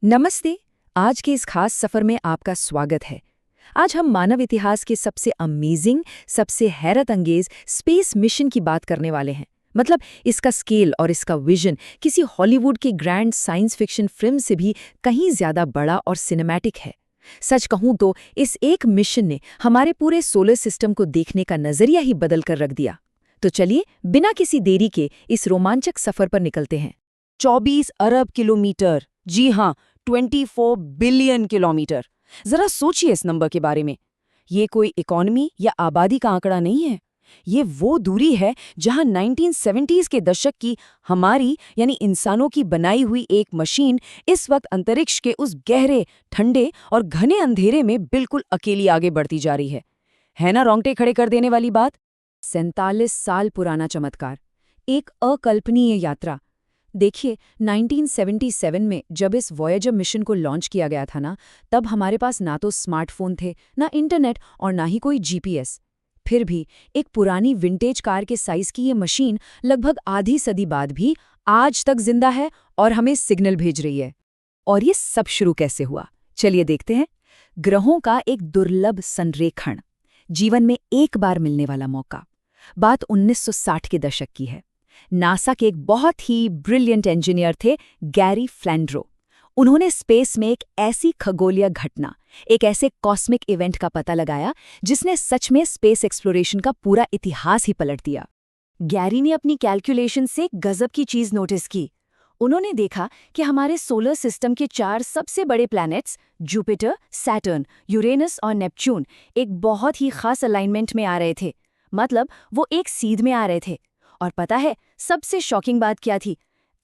नमस्ते। आज के इस खास सफर में आपका स्वागत है। आज हम मानव इतिहास के सबसे अमेजिंग, सबसे हैरत अंगेज स्पेस मिशन की बात करने वाले हैं। मतलब इसका स्केल और इसका विजन किसी हॉलीवुड के ग्रैंड साइंस फिक्शन फिल्म से भी कहीं ज्यादा बड़ा और सिनेमैटिक है। सच कहूं तो इस एक मिशन ने हमारे पूरे सोलर सिस्टम को देखने का नजरिया ही बदल कर रख दिया। तो चलिए बिना किसी देरी के इस रोमांचक सफर पर निकलते हैं। 24 अरब किलोमीटर, जी हाँ, 24 बिलियन किलोमीटर। जरा सोचिए इस नंबर के बारे में। ये कोई इकोनॉमी या आबादी का आंकड़ा नहीं है। ये वो दूरी है जहां 1970s के दशक की हमारी यानी इंसानों की बनाई हुई एक मशीन इस वक्त अंतरिक्ष के उस गहरे, ठंडे और घने अंधेरे में बिल्कुल अकेली आगे बढ़ती जा रही है ना रोंगटे खड़े कर देने वाली बात। 47 साल पुराना चमत्कार, एक अकल्पनीय यात्रा। देखिए, 1977 में जब इस वॉयेजर मिशन को लॉन्च किया गया था ना, तब हमारे पास ना तो स्मार्टफोन थे, ना इंटरनेट और ना ही कोई जीपीएस। फिर भी एक पुरानी विंटेज कार के साइज की ये मशीन लगभग आधी सदी बाद भी आज तक जिंदा है और हमें सिग्नल भेज रही है। और ये सब शुरू कैसे हुआ, चलिए देखते हैं। ग्रहों का एक दुर्लभ संरेखण, जीवन में एक बार मिलने वाला मौका। बात 1960 के दशक की है। नासा के एक बहुत ही ब्रिलियंट इंजीनियर थे गैरी फ्लैंड्रो। उन्होंने स्पेस में एक ऐसी खगोलीय घटना, एक ऐसे कॉस्मिक इवेंट का पता लगाया जिसने सच में स्पेस एक्सप्लोरेशन का पूरा इतिहास ही पलट दिया। गैरी ने अपनी कैलकुलेशन से गजब की चीज नोटिस की। उन्होंने देखा कि हमारे सोलर सिस्टम के 4 सबसे बड़े प्लैनेट्स जुपिटर, सैटर्न, यूरेनस और नेपच्यून एक बहुत ही खास अलाइनमेंट में आ रहे थे। मतलब वो एक सीध में आ रहे थे। और पता है सबसे शॉकिंग बात क्या थी?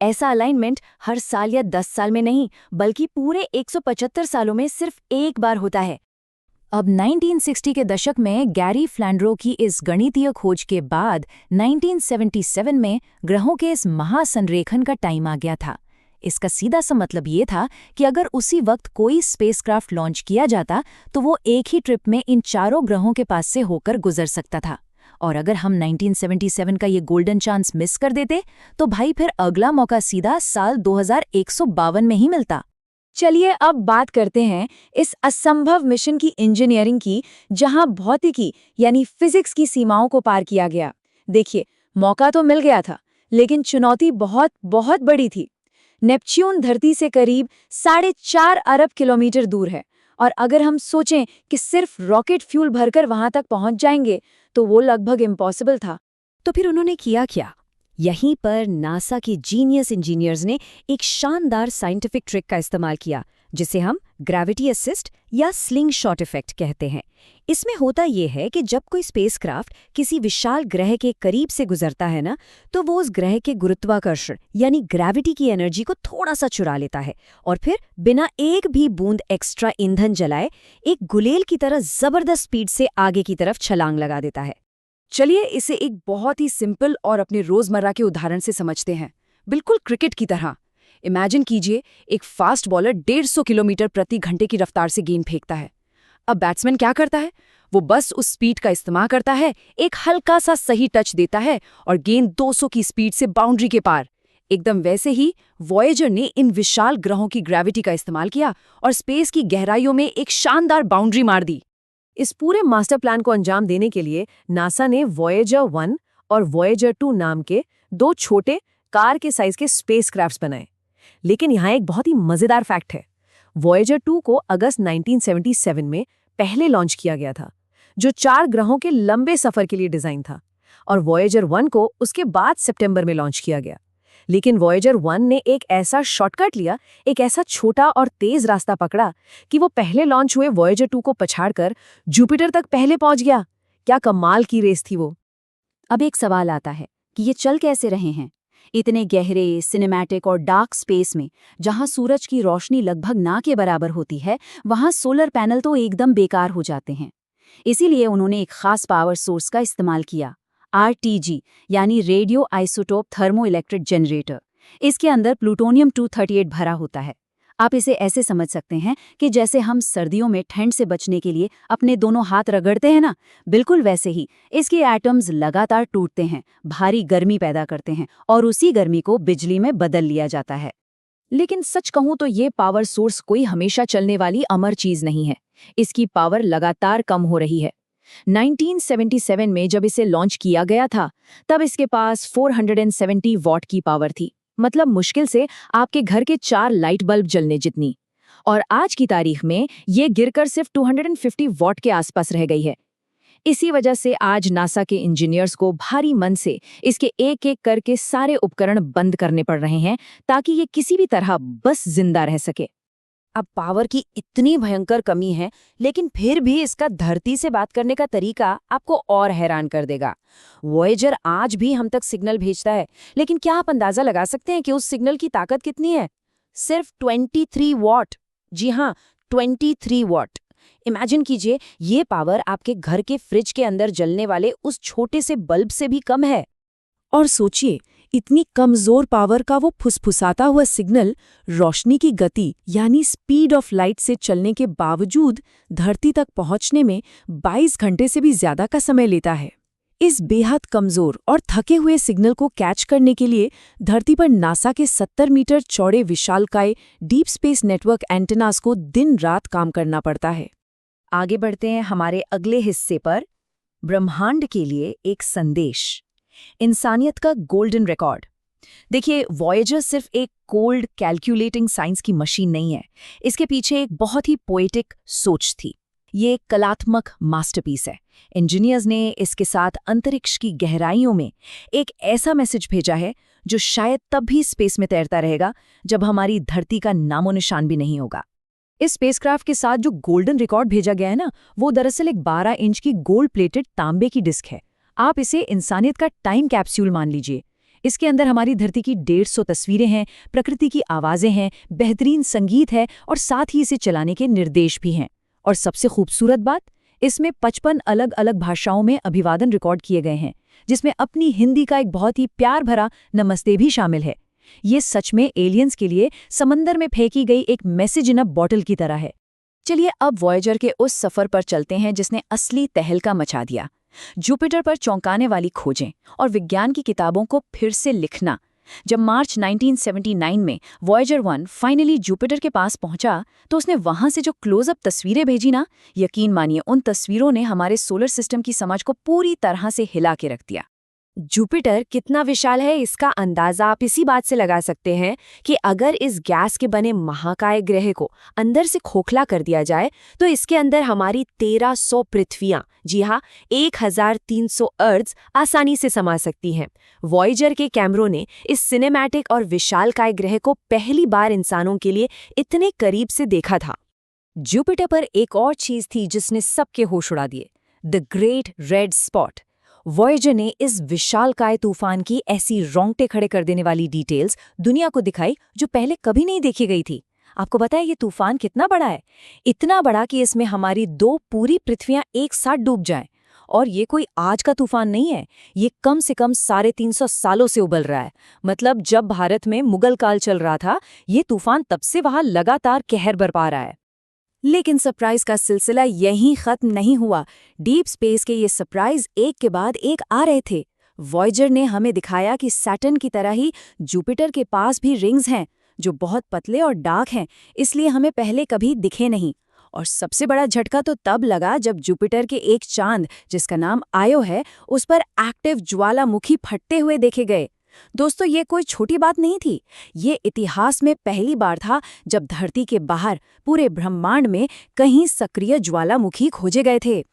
ऐसा अलाइनमेंट हर साल या 10 साल में नहीं, बल्कि पूरे 175 सालों में सिर्फ एक बार होता है। अब 1960 के दशक में गैरी फ्लैंड्रो की इस गणितीय खोज के बाद 1977 में ग्रहों के इस महासंरेखन का टाइम आ गया था। इसका सीधा सा मतलब ये था कि अगर उसी वक्त कोई स्पेसक्राफ्ट लॉन्च किया जाता तो वो एक ही ट्रिप में इन चारों ग्रहों के पास से होकर गुजर सकता था। और अगर हम 1977 का ये गोल्डन चांस मिस कर देते तो भाई फिर अगला मौका सीधा साल 2152 में ही मिलता। चलिए अब बात करते हैं इस असंभव मिशन की इंजीनियरिंग की, जहां भौतिकी यानी फिजिक्स की सीमाओं को पार किया गया। देखिए, मौका तो मिल गया था, लेकिन चुनौती बहुत बहुत बड़ी थी। नेपच्यून धरती से करीब 4.5 अरब किलोमीटर दूर है, और अगर हम सोचें कि सिर्फ रॉकेट फ्यूल भरकर वहां तक पहुंच जाएंगे तो वो लगभग इम्पॉसिबल था। तो फिर उन्होंने किया क्या? यहीं पर नासा के जीनियस इंजीनियर्स ने एक शानदार साइंटिफिक ट्रिक का इस्तेमाल किया, जिसे हम ग्रेविटी असिस्ट या स्लिंग शॉट इफेक्ट कहते हैं। इसमें होता यह है कि जब कोई स्पेसक्राफ्ट किसी विशाल ग्रह के करीब से गुजरता है ना, तो वो उस ग्रह के गुरुत्वाकर्षण यानी ग्रेविटी की एनर्जी को थोड़ा सा चुरा लेता है और फिर बिना एक भी बूंद एक्स्ट्रा ईंधन जलाए एक गुलेल की तरह जबरदस्त स्पीड से आगे की तरफ छलांग लगा देता है। चलिए इसे एक बहुत ही सिंपल और अपने रोजमर्रा के उदाहरण से समझते हैं, बिल्कुल क्रिकेट की तरह। इमेजिन कीजिए, एक फास्ट बॉलर 150 किलोमीटर प्रति घंटे की रफ्तार से गेंद फेंकता है। अब बैट्समैन क्या करता है? वो बस उस स्पीड का इस्तेमाल करता है, एक हल्का सा सही टच देता है और गेंद 200 की स्पीड से बाउंड्री के पार। एकदम वैसे ही वॉयेजर ने इन विशाल ग्रहों की ग्रेविटी का इस्तेमाल किया और स्पेस की गहराइयों में एक शानदार बाउंड्री मार दी। इस पूरे मास्टर प्लान को अंजाम देने के लिए नासा ने वॉयेजर 1 और वॉयेजर 2 नाम के 2 छोटे कार के साइज के स्पेसक्राफ्ट्स बनाए। लेकिन यहाँ एक बहुत ही मजेदार फैक्ट है। वॉयेजर 2 को अगस्त 1977 में पहले लॉन्च किया गया था, जो 4 ग्रहों के लंबे सफर के लिए डिजाइन था, और वॉयेजर 1 को उसके बाद सितंबर में लॉन्च किया गया। लेकिन वॉयेजर 1 ने एक ऐसा शॉर्टकट लिया, एक ऐसा छोटा और तेज रास्ता पकड़ा कि वो पहले लॉन्च हुए वॉयेजर 2 को पछाड़कर जुपिटर तक पहले पहुंच गया। क्या कमाल की रेस थी वो। अब एक सवाल आता है कि ये चल कैसे रहे हैं इतने गहरे, सिनेमैटिक और डार्क स्पेस में, जहां सूरज की रोशनी लगभग ना के बराबर होती है, वहां सोलर पैनल तो एकदम बेकार हो जाते हैं। इसीलिए उन्होंने एक खास पावर सोर्स का इस्तेमाल किया, आरटीजी यानी radio isotope thermo electric generator. इसके अंदर प्लूटोनियम 238 भरा होता है। आप इसे ऐसे समझ सकते हैं कि जैसे हम सर्दियों में ठंड से बचने के लिए अपने दोनों हाथ रगड़ते हैं ना, बिल्कुल वैसे ही इसके एटम्स लगातार टूटते हैं, भारी गर्मी पैदा करते हैं और उसी गर्मी को बिजली में बदल लिया जाता है। लेकिन सच कहूं तो ये पावर सोर्स कोई हमेशा चलने वाली अमर चीज नहीं है। इसकी पावर लगातार कम हो रही है। 1977 में जब इसे लॉन्च किया गया था, तब इसके पास 470 वॉट की पावर थी, मतलब मुश्किल से आपके घर के 4 लाइट बल्ब जलने जितनी। और आज की तारीख में ये गिरकर सिर्फ 250 वॉट के आसपास रह गई है। इसी वजह से आज नासा के इंजीनियर्स को भारी मन से इसके एक एक करके सारे उपकरण बंद करने पड़ रहे हैं, ताकि ये किसी भी तरह बस जिंदा रह सके। अब पावर की इतनी भयंकर कमी है, लेकिन फिर भी इसका धरती से बात करने का तरीका आपको और हैरान कर देगा। वॉयेजर आज भी हम तक सिग्नल भेजता है, लेकिन क्या आप अंदाजा लगा सकते हैं कि उस सिग्नल की ताकत कितनी है? सिर्फ 23 वॉट। जी हाँ, 23 वॉट। इमेजिन कीजिए, ये पावर आपके घर के फ्रिज के अंदर जलने वाले उस छोटे से बल्ब से भी कम है। और सोचिए, इतनी कमजोर पावर का वो फुसफुसाता हुआ सिग्नल रोशनी की गति यानी स्पीड ऑफ लाइट से चलने के बावजूद धरती तक पहुंचने में 22 घंटे से भी ज्यादा का समय लेता है। इस बेहद कमजोर और थके हुए सिग्नल को कैच करने के लिए धरती पर नासा के 70 मीटर चौड़े विशालकाय डीप स्पेस नेटवर्क एंटेनास को दिन रात काम करना पड़ता है। आगे बढ़ते हैं हमारे अगले हिस्से पर, ब्रह्मांड के लिए एक संदेश, इंसानियत का गोल्डन रिकॉर्ड। देखिए, वॉयेजर सिर्फ एक कोल्ड कैलकुलेटिंग साइंस की मशीन नहीं है। इसके पीछे एक बहुत ही पोएटिक सोच थी। ये एक कलात्मक मास्टरपीस है। इंजीनियर्स ने इसके साथ अंतरिक्ष की गहराइयों में एक ऐसा मैसेज भेजा है जो शायद तब भी स्पेस में तैरता रहेगा जब हमारी धरती का नामो निशान भी नहीं होगा। इस स्पेसक्राफ्ट के साथ जो गोल्डन रिकॉर्ड भेजा गया है ना, वो दरअसल एक 12 इंच की गोल्ड प्लेटेड तांबे की डिस्क है। आप इसे इंसानियत का टाइम कैप्सूल मान लीजिए। इसके अंदर हमारी धरती की 150 तस्वीरें हैं, प्रकृति की आवाजें हैं, बेहतरीन संगीत है और साथ ही इसे चलाने के निर्देश भी हैं। और सबसे खूबसूरत बात, इसमें 55 अलग अलग भाषाओं में अभिवादन रिकॉर्ड किए गए हैं, जिसमें अपनी हिंदी का एक बहुत ही प्यार भरा नमस्ते भी शामिल है। ये सच में एलियंस के लिए समंदर में फेंकी गई एक मैसेज इन अ बॉटल की तरह है। चलिए अब वॉयेजर के उस सफर पर चलते हैं जिसने असली तहलका मचा दिया। जुपिटर पर चौंकाने वाली खोजें और विज्ञान की किताबों को फिर से लिखना। जब मार्च 1979 में वॉयेजर 1 फाइनली जुपिटर के पास पहुंचा, तो उसने वहां से जो क्लोजअप तस्वीरें भेजी ना, यकीन मानिए उन तस्वीरों ने हमारे सोलर सिस्टम की समझ को पूरी तरह से हिला के रख दिया। जुपिटर कितना विशाल है, इसका अंदाजा आप इसी बात से लगा सकते हैं कि अगर इस गैस के बने महाकाय ग्रह को अंदर से खोखला कर दिया जाए तो इसके अंदर हमारी 1300 पृथ्वियां, जी हाँ 1300 अर्थ्स आसानी से समा सकती हैं। वॉयेजर के कैमरों ने इस सिनेमैटिक और विशालकाय ग्रह को पहली बार इंसानों के लिए इतने करीब से देखा था। जुपिटर पर एक और चीज थी जिसने सबके होश उड़ा दिए, the great red spot. Voyager ने इस विशालकाय तूफान की ऐसी रोंगटे खड़े कर देने वाली डिटेल्स दुनिया को दिखाई जो पहले कभी नहीं देखी गई थी। आपको पता है ये तूफान कितना बड़ा है? इतना बड़ा कि इसमें हमारी 2 पूरी पृथ्वियां एक साथ डूब जाएं। और ये कोई आज का तूफान नहीं है, ये कम से कम 350 सालों से उबल रहा है। मतलब जब भारत में मुगल काल चल रहा था, ये तूफान तब से वहां लगातार कहर बरपा रहा है। लेकिन सरप्राइज का सिलसिला यहीं खत्म नहीं हुआ। डीप स्पेस के ये सरप्राइज एक के बाद एक आ रहे थे। वॉयेजर ने हमें दिखाया कि सैटर्न की तरह ही जुपिटर के पास भी रिंग्स हैं जो बहुत पतले और डार्क हैं, इसलिए हमें पहले कभी दिखे नहीं। और सबसे बड़ा झटका तो तब लगा जब जुपिटर के एक चांद, जिसका नाम आयो है, उस पर एक्टिव ज्वालामुखी फटते हुए देखे गए। दोस्तों, ये कोई छोटी बात नहीं थी। ये इतिहास में पहली बार था जब धरती के बाहर पूरे ब्रह्मांड में कहीं सक्रिय ज्वालामुखी खोजे गए थे।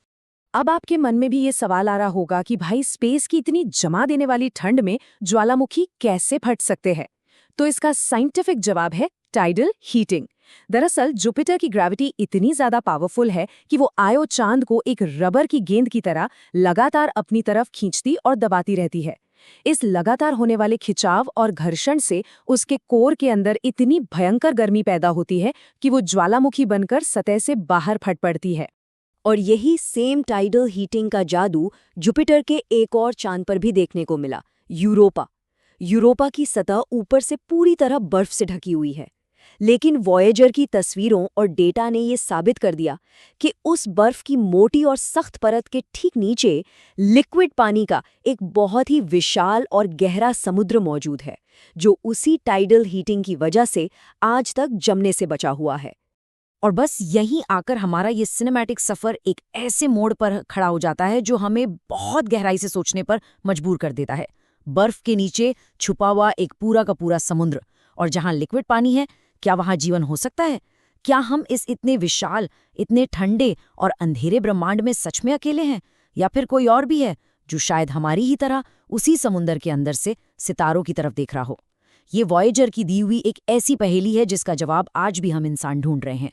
अब आपके मन में भी ये सवाल आ रहा होगा कि भाई स्पेस की इतनी जमा देने वाली ठंड में ज्वालामुखी कैसे फट सकते हैं? तो इसका साइंटिफिक जवाब है टाइडल हीटिंग। दरअसल जुपिटर की ग्रेविटी इतनी ज्यादा पावरफुल है कि वो आयो चांद को एक रबर की गेंद की तरह लगातार अपनी तरफ खींचती और दबाती रहती है। इस लगातार होने वाले खिंचाव और घर्षण से उसके कोर के अंदर इतनी भयंकर गर्मी पैदा होती है कि वो ज्वालामुखी बनकर सतह से बाहर फट पड़ती है। और यही सेम टाइडल हीटिंग का जादू जुपिटर के एक और चांद पर भी देखने को मिला, यूरोपा। यूरोपा की सतह ऊपर से पूरी तरह बर्फ से ढकी हुई है, लेकिन वॉयेजर की तस्वीरों और डेटा ने ये साबित कर दिया कि उस बर्फ की मोटी और सख्त परत के ठीक नीचे लिक्विड पानी का एक बहुत ही विशाल और गहरा समुद्र मौजूद है, जो उसी टाइडल हीटिंग की वजह से आज तक जमने से बचा हुआ है। और बस यहीं आकर हमारा ये सिनेमैटिक सफ़र एक ऐसे मोड़ पर खड़ा हो जाता है जो हमें बहुत गहराई से सोचने पर मजबूर कर देता है। बर्फ के नीचे छुपा हुआ एक पूरा का पूरा समुद्र, और जहां लिक्विड पानी है, क्या वहां जीवन हो सकता है? क्या हम इस इतने विशाल, इतने ठंडे और अंधेरे ब्रह्मांड में सच में अकेले हैं, या फिर कोई और भी है जो शायद हमारी ही तरह उसी समुद्र के अंदर से सितारों की तरफ देख रहा हो? ये वॉयेजर की दी हुई एक ऐसी पहेली है जिसका जवाब आज भी हम इंसान ढूंढ रहे हैं।